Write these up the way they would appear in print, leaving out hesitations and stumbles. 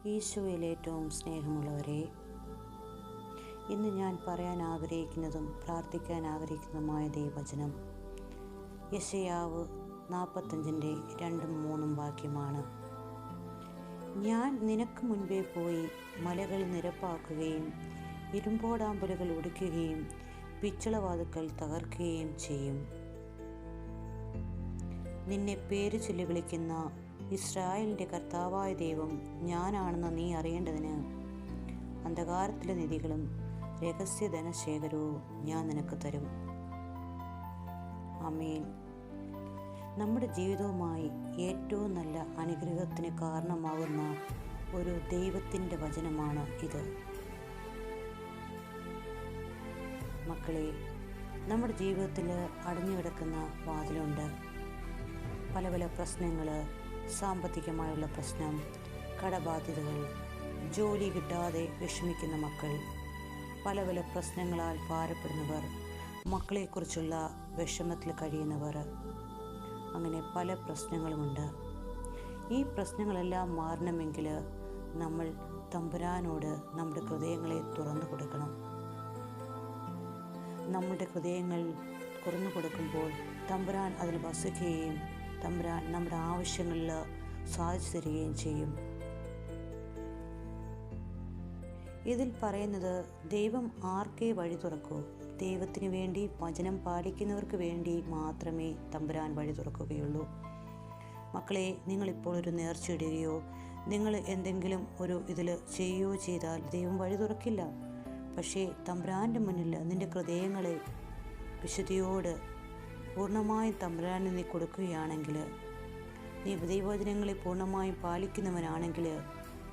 ഈശോയിൽ ഏറ്റവും സ്നേഹമുള്ളവരെ, ഇന്ന് ഞാൻ പറയാൻ ആഗ്രഹിക്കുന്നതും പ്രാർത്ഥിക്കാൻ ആഗ്രഹിക്കുന്നതുമായ ദൈവവചനം യെശയ്യാവ് 45:2-3 വാക്യമാണ്. ഞാൻ നിനക്ക് മുൻപേ പോയി മലകൾ നിരപ്പാക്കുകയും ഇരുമ്പോടാമ്പലുകൾ ഒടിക്കുകയും പിച്ചളവാതുക്കൾ തകർക്കുകയും ചെയ്യും. നിന്നെ പേര് ചൊല്ലി വിളിക്കുന്ന ഇസ്രായേലിൻ്റെ കർത്താവായ ദൈവം ഞാനാണെന്ന് നീ അറിയേണ്ടതിന് അന്ധകാരത്തിലെ നിധികളും രഹസ്യ ധനശേഖരവും ഞാൻ നിനക്ക് തരും. ആമേൻ. നമ്മുടെ ജീവിതവുമായി ഏറ്റവും നല്ല അനുഗ്രഹത്തിന് കാരണമാകുന്ന ഒരു ദൈവത്തിൻ്റെ വചനമാണ് ഇത്. മക്കളെ, നമ്മുടെ ജീവിതത്തിൽ അടഞ്ഞു കിടക്കുന്ന വാതിലുണ്ട്. പല പല പ്രശ്നങ്ങൾ, സാമ്പത്തികമായുള്ള പ്രശ്നം, കടബാധ്യതകൾ, ജോലി കിട്ടാതെ വിഷമിക്കുന്ന മക്കൾ, പല പല പ്രശ്നങ്ങളാൽ ഭാരപ്പെടുന്നവർ, മക്കളെക്കുറിച്ചുള്ള വിഷമത്തിൽ കഴിയുന്നവർ, അങ്ങനെ പല പ്രശ്നങ്ങളുമുണ്ട്. ഈ പ്രശ്നങ്ങളെല്ലാം മാറണമെങ്കിൽ നമ്മൾ തമ്പുരാനോട് നമ്മുടെ ഹൃദയങ്ങളെ തുറന്നു കൊടുക്കണം. നമ്മുടെ ഹൃദയങ്ങൾ തുറന്നു കൊടുക്കുമ്പോൾ തമ്പുരാൻ അതിന് വസിക്കുകയും തമ്പുരാൻ നമ്മുടെ ആവശ്യങ്ങളിൽ സാധിച്ചു തരികയും ചെയ്യും. ഇതിൽ പറയുന്നത് ദൈവം ആർക്കേ വഴി തുറക്കൂ. ദൈവത്തിന് വേണ്ടി വചനം പാലിക്കുന്നവർക്ക് വേണ്ടി മാത്രമേ തമ്പുരാൻ വഴി തുറക്കുകയുള്ളൂ. മക്കളെ, നിങ്ങളിപ്പോൾ ഒരു നേർച്ചയിടുകയോ നിങ്ങൾ എന്തെങ്കിലും ഒരു ഇതിൽ ചെയ്യുകയോ ചെയ്താൽ ദൈവം വഴി തുറക്കില്ല. പക്ഷേ തമ്പുരാൻ്റെ മുന്നിൽ നിൻ്റെ ഹൃദയങ്ങളെ വിശുദ്ധിയോട് പൂർണ്ണമായും തമ്പുരാന് നീ കൊടുക്കുകയാണെങ്കിൽ, നീ ദൈവവചനങ്ങളെ പൂർണ്ണമായും പാലിക്കുന്നവനാണെങ്കിൽ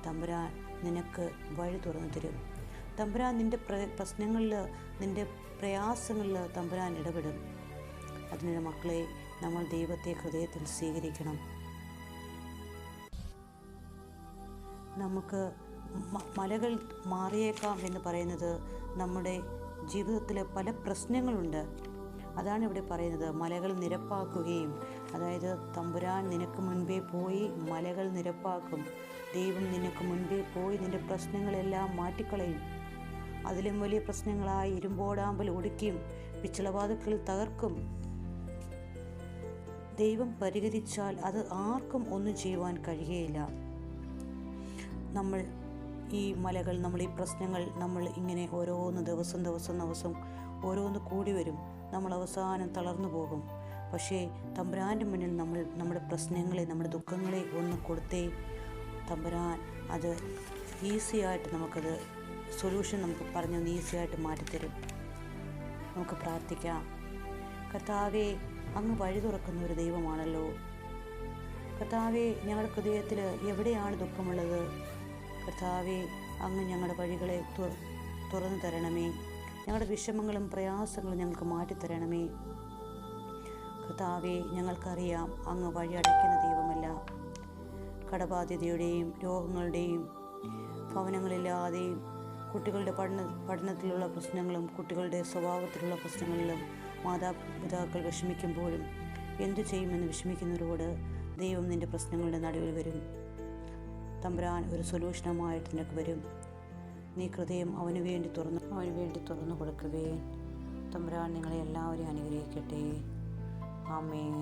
തമ്പുരാൻ നിനക്ക് വഴി തുറന്നു തരും. തമ്പുരാൻ നിൻ്റെ പ്രശ്നങ്ങളിൽ, നിൻ്റെ പ്രയാസങ്ങളിൽ തമ്പുരാൻ ഇടപെടും. അതിന് മക്കളെ, നമ്മൾ ദൈവത്തെ ഹൃദയത്തിൽ സ്വീകരിക്കണം. നമുക്ക് മലകൾ മാറിയേക്കാം എന്ന് പറയുന്നത് നമ്മുടെ ജീവിതത്തിൽ പല പ്രശ്നങ്ങളുണ്ട്. അതാണ് ഇവിടെ പറയുന്നത്. മലകൾ നിരപ്പാക്കുകയും, അതായത് തമ്പുരാൻ നിനക്ക് മുൻപേ പോയി മലകൾ നിരപ്പാക്കും. ദൈവം നിനക്ക് മുൻപേ പോയി നിൻ്റെ പ്രശ്നങ്ങളെല്ലാം മാറ്റിക്കളയും. അതിലും വലിയ പ്രശ്നങ്ങളായി ഇരുമ്പോടാമ്പൽ ഒടിക്കും, പിച്ചളവാതുക്കൾ തകർക്കും. ദൈവം പരിഹരിച്ചാൽ അത് ആർക്കും ഒന്നും ചെയ്യുവാൻ കഴിയുകയില്ല. നമ്മൾ ഈ മലകൾ, നമ്മൾ ഈ പ്രശ്നങ്ങൾ, നമ്മൾ ഇങ്ങനെ ഓരോന്ന് ദിവസം ഓരോന്ന് കൂടി വരും. നമ്മൾ അവസാനം തളർന്നു പോകും. പക്ഷേ തമ്പുരാൻ്റെ മുന്നിൽ നമ്മൾ നമ്മുടെ പ്രശ്നങ്ങളെ, നമ്മുടെ ദുഃഖങ്ങളെ ഒന്ന് കൊടുത്തേ തമ്പുരാൻ അത് ഈസിയായിട്ട് നമുക്കത് സൊല്യൂഷൻ നമുക്ക് പറഞ്ഞൊന്ന് ഈസിയായിട്ട് മാറ്റിത്തരും. നമുക്ക് പ്രാർത്ഥിക്കാം. കർത്താവേ, അങ്ങ് വഴി തുറക്കുന്ന ഒരു ദൈവമാണല്ലോ. കർത്താവേ, ഞങ്ങളുടെ ഹൃദയത്തിൽ എവിടെയാണ് ദുഃഖമുള്ളത്? കർത്താവേ, അങ്ങ് ഞങ്ങളുടെ വഴികളെ തുറന്നു തരണമേ. ഞങ്ങളുടെ വിഷമങ്ങളും പ്രയാസങ്ങളും ഞങ്ങൾക്ക് മാറ്റിത്തരണമേ. കർത്താവേ, ഞങ്ങൾക്കറിയാം അങ്ങ് വഴി അടയ്ക്കുന്ന ദൈവമല്ല. കടബാധ്യതയുടെയും രോഗങ്ങളുടെയും ഭവനങ്ങളില്ലാതെയും കുട്ടികളുടെ പഠനത്തിലുള്ള പ്രശ്നങ്ങളും കുട്ടികളുടെ സ്വഭാവത്തിലുള്ള പ്രശ്നങ്ങളിലും മാതാപിതാക്കൾ വിഷമിക്കുമ്പോഴും എന്തു ചെയ്യുമെന്ന് വിഷമിക്കുന്നവരോട് ദൈവം നിൻ്റെ പ്രശ്നങ്ങളുടെ നടുവിൽ വരും. തമ്പുരാൻ ഒരു സൊല്യൂഷനുമായിട്ട് നിനക്ക് വരും. നീ ഹൃദയം അവന് വേണ്ടി തുറന്നു കൊടുക്കുകയും തമ്പുരാൻ നിങ്ങളെ എല്ലാവരെയും അനുഗ്രഹിക്കട്ടെ. ആമേൻ.